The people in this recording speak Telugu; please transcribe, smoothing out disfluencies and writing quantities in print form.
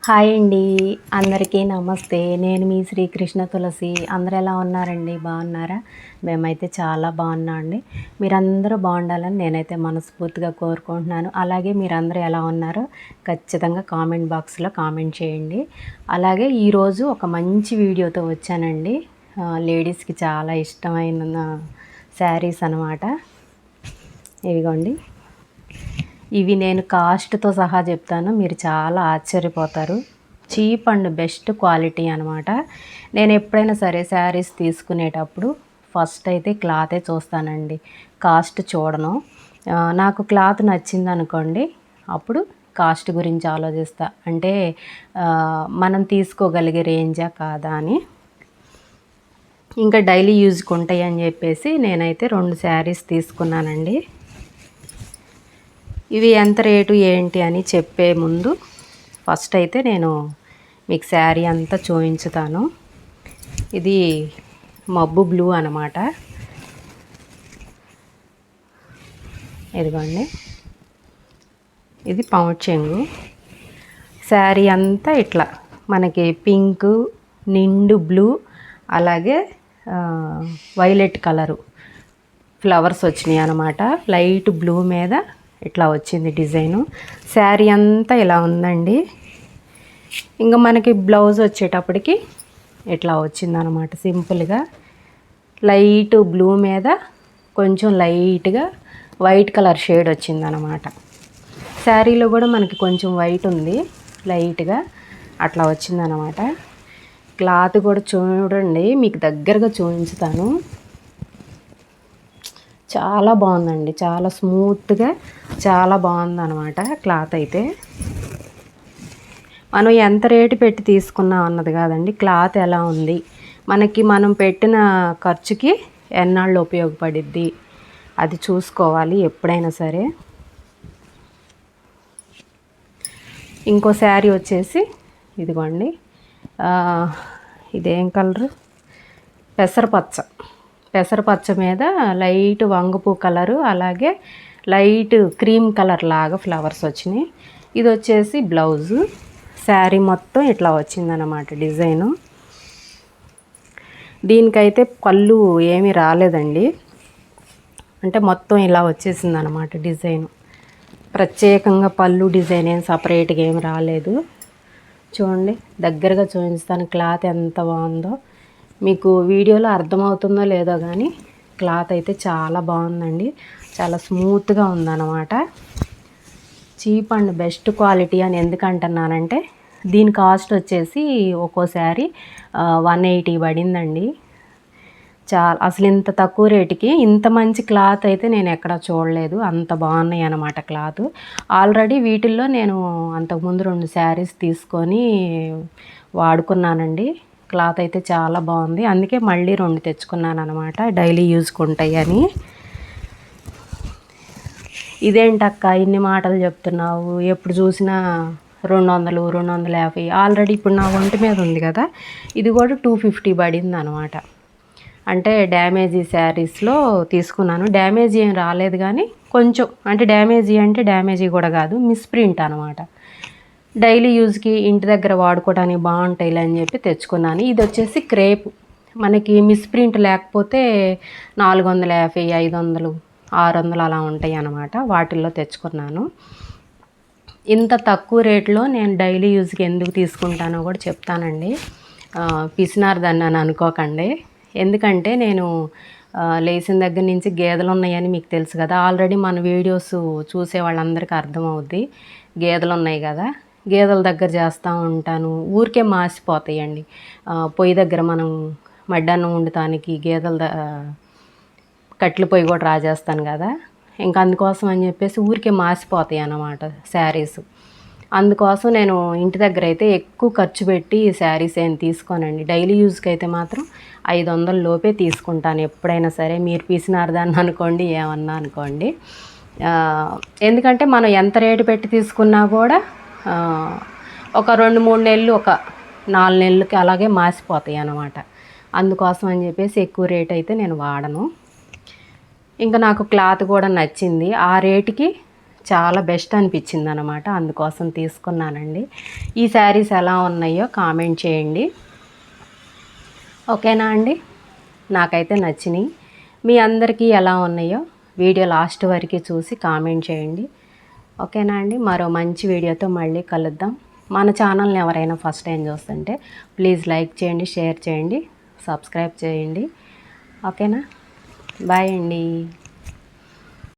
హాయ్ అండి. అందరికీ నమస్తే. నేను మీ శ్రీకృష్ణ తులసి. అందరూ ఎలా ఉన్నారండి? బాగున్నారా? మేమైతే చాలా బాగున్నాం అండి. మీరందరూ బాగుండాలని నేనైతే మనస్ఫూర్తిగా కోరుకుంటున్నాను. అలాగే మీరందరూ ఎలా ఉన్నారో ఖచ్చితంగా కామెంట్ బాక్స్లో కామెంట్ చేయండి. అలాగే ఈరోజు ఒక మంచి వీడియోతో వచ్చానండి. లేడీస్కి చాలా ఇష్టమైన శారీస్ అన్నమాట. ఇవిగోండి. ఇవి నేను కాస్ట్తో సహా చెప్తాను, మీరు చాలా ఆశ్చర్యపోతారు. చీప్ అండ్ బెస్ట్ క్వాలిటీ అనమాట. నేను ఎప్పుడైనా సరే శారీస్ తీసుకునేటప్పుడు ఫస్ట్ అయితే క్లాతే చూస్తానండి, కాస్ట్ చూడను. నాకు క్లాత్ నచ్చింది అనుకోండి, అప్పుడు కాస్ట్ గురించి ఆలోచిస్తా. అంటే మనం తీసుకోగలిగే రేంజా కాదా అని. ఇంకా డైలీ యూజ్కి ఉంటాయి అని చెప్పేసి నేనైతే 2 శారీస్ తీసుకున్నానండి. ఇవి ఎంత రేటు ఏంటి అని చెప్పే ముందు ఫస్ట్ అయితే నేను మీకు శారీ అంతా చూపించుతాను. ఇది మబ్బు బ్లూ అన్నమాట. ఇదిగోండి, ఇది పౌచ్ చెంగు. శారీ అంతా ఇట్లా మనకి పింక్, నిండు బ్లూ, అలాగే వైలెట్ కలరు ఫ్లవర్స్ వచ్చినాయి అన్నమాట. లైట్ బ్లూ మీద ఇట్లా వచ్చింది డిజైను. శారీ అంతా ఇలా ఉందండి. ఇంకా మనకి బ్లౌజ్ వచ్చేటప్పటికి ఇట్లా వచ్చిందనమాట. సింపుల్గా లైట్ బ్లూ మీద కొంచెం లైట్గా వైట్ కలర్ షేడ్ వచ్చిందనమాట. శారీలో కూడా మనకి కొంచెం వైట్ ఉంది, లైట్గా అట్లా వచ్చిందనమాట. క్లాత్ కూడా చూడండి, మీకు దగ్గరగా చూపించుతాను. చాలా బాగుందండి, చాలా స్మూత్గా చాలా బాగుందన్నమాట క్లాత్ అయితే. మనం ఎంత రేటు పెట్టి తీసుకున్నాం అన్నది కాదండి, క్లాత్ ఎలా ఉంది, మనకి మనం పెట్టిన ఖర్చుకి ఎన్నాళ్ళు ఉపయోగపడిద్ది అది చూసుకోవాలి ఎప్పుడైనా సరే. ఇంకో శారీ వచ్చేసి ఇదిగోండి, ఇదేం కలరు, పెసరపచ్చ మీద లైట్ వంగపూ కలరు, అలాగే లైట్ క్రీమ్ కలర్ లాగా ఫ్లవర్స్ వచ్చినాయి. ఇది వచ్చేసి బ్లౌజు. శారీ మొత్తం ఇట్లా వచ్చిందనమాట డిజైను. దీనికైతే పళ్ళు ఏమీ రాలేదండి, అంటే మొత్తం ఇలా వచ్చేసింది అనమాట డిజైను. ప్రత్యేకంగా పళ్ళు డిజైన్ ఏం సపరేట్గా ఏమి రాలేదు. చూడండి, దగ్గరగా చూపిస్తాను క్లాత్ ఎంత బాగుందో. మీకు వీడియోలో అర్థమవుతుందో లేదో కానీ క్లాత్ అయితే చాలా బాగుందండి, చాలా స్మూత్గా ఉందన్నమాట. చీప్ అండ్ బెస్ట్ క్వాలిటీ అని ఎందుకంటున్నానంటే, దీని కాస్ట్ వచ్చేసి ఒక్కోసారి 180 పడిందండి. అసలు ఇంత తక్కువ రేటుకి ఇంత మంచి క్లాత్ అయితే నేను ఎక్కడ చూడలేదు. అంత బాగున్నాయి అన్నమాట క్లాత్. ఆల్రెడీ వీటిల్లో నేను అంతకుముందు 2 శారీస్ తీసుకొని వాడుకున్నానండి. క్లాత్ అయితే చాలా బాగుంది, అందుకే మళ్ళీ 2 తెచ్చుకున్నాను అనమాట, డైలీ యూజ్కి ఉంటాయి అని. ఇదేంటక్క ఇన్ని మాటలు చెప్తున్నావు, ఎప్పుడు చూసినా 200, 250. ఆల్రెడీ ఇప్పుడు నా ఒంటి మీద ఉంది కదా, ఇది కూడా 250 పడింది అనమాట. అంటే డ్యామేజీ శారీస్లో తీసుకున్నాను. డ్యామేజీ ఏం రాలేదు కానీ కొంచెం, అంటే డ్యామేజీ కూడా కాదు, మిస్ప్రింట్ అనమాట. డైలీ యూజ్కి ఇంటి దగ్గర వాడుకోవడానికి బాగుంటాయిలే అని చెప్పి తెచ్చుకున్నాను. ఇది వచ్చేసి క్రేప్. మనకి మిస్ప్రింట్ లేకపోతే 450, 500, 600 అలా ఉంటాయి అన్నమాట. వాటిల్లో తెచ్చుకున్నాను. ఇంత తక్కువ రేట్లో నేను డైలీ యూజ్కి ఎందుకు తీసుకుంటానో కూడా చెప్తానండి. పిసినారిదాన్ని అని అనుకోకండి. ఎందుకంటే నేను లేచిన దగ్గర నుంచి గేదెలు ఉన్నాయని మీకు తెలుసు కదా, ఆల్రెడీ మన వీడియోస్ చూసే వాళ్ళందరికీ అర్థమవుద్ది. గేదెలు ఉన్నాయి కదా, గేదెల దగ్గర చేస్తూ ఉంటాను. ఊరికే మాసిపోతాయండి. పొయ్యి దగ్గర మనం మడ్డన్నం వండుతానికి కట్టెల పొయ్యి కూడా రాజేస్తాను కదా, ఇంకా అందుకోసం అని చెప్పేసి ఊరికే మాసిపోతాయి అన్నమాట శారీస్. అందుకోసం నేను ఇంటి దగ్గర అయితే ఎక్కువ ఖర్చు పెట్టి శారీస్ ఏం తీసుకోనండి. డైలీ యూజ్కి అయితే మాత్రం 500 లోపే తీసుకుంటాను ఎప్పుడైనా సరే. మీరు పీసినారదాన్ని అనుకోండి, ఏమన్నా అనుకోండి. ఎందుకంటే మనం ఎంత రేటు పెట్టి తీసుకున్నా కూడా ఒక 2-3 నెలలు, ఒక 4 నెలలకి అలాగే మాసిపోతాయి అన్నమాట. అందుకోసం అని చెప్పేసి ఎక్కువ రేట్ అయితే నేను వాడను. ఇంకా నాకు క్లాత్ కూడా నచ్చింది. ఆ రేటుకి చాలా బెస్ట్ అనిపించింది అనమాట, అందుకోసం తీసుకున్నానండి. ఈ శారీస్ ఎలా ఉన్నాయో కామెంట్ చేయండి. ఓకేనా అండి? నాకైతే నచ్చినాయి. మీ అందరికీ ఎలా ఉన్నాయో వీడియో లాస్ట్ వరకు చూసి కామెంట్ చేయండి. ఓకేనా అండి? మరో మంచి వీడియోతో మళ్ళీ కలుద్దాం. మన ఛానల్ని ఎవరైనా ఫస్ట్ టైం చూస్తుంటే ప్లీజ్ లైక్ చేయండి, షేర్ చేయండి, సబ్స్క్రైబ్ చేయండి. ఓకేనా? బాయ్ అండి.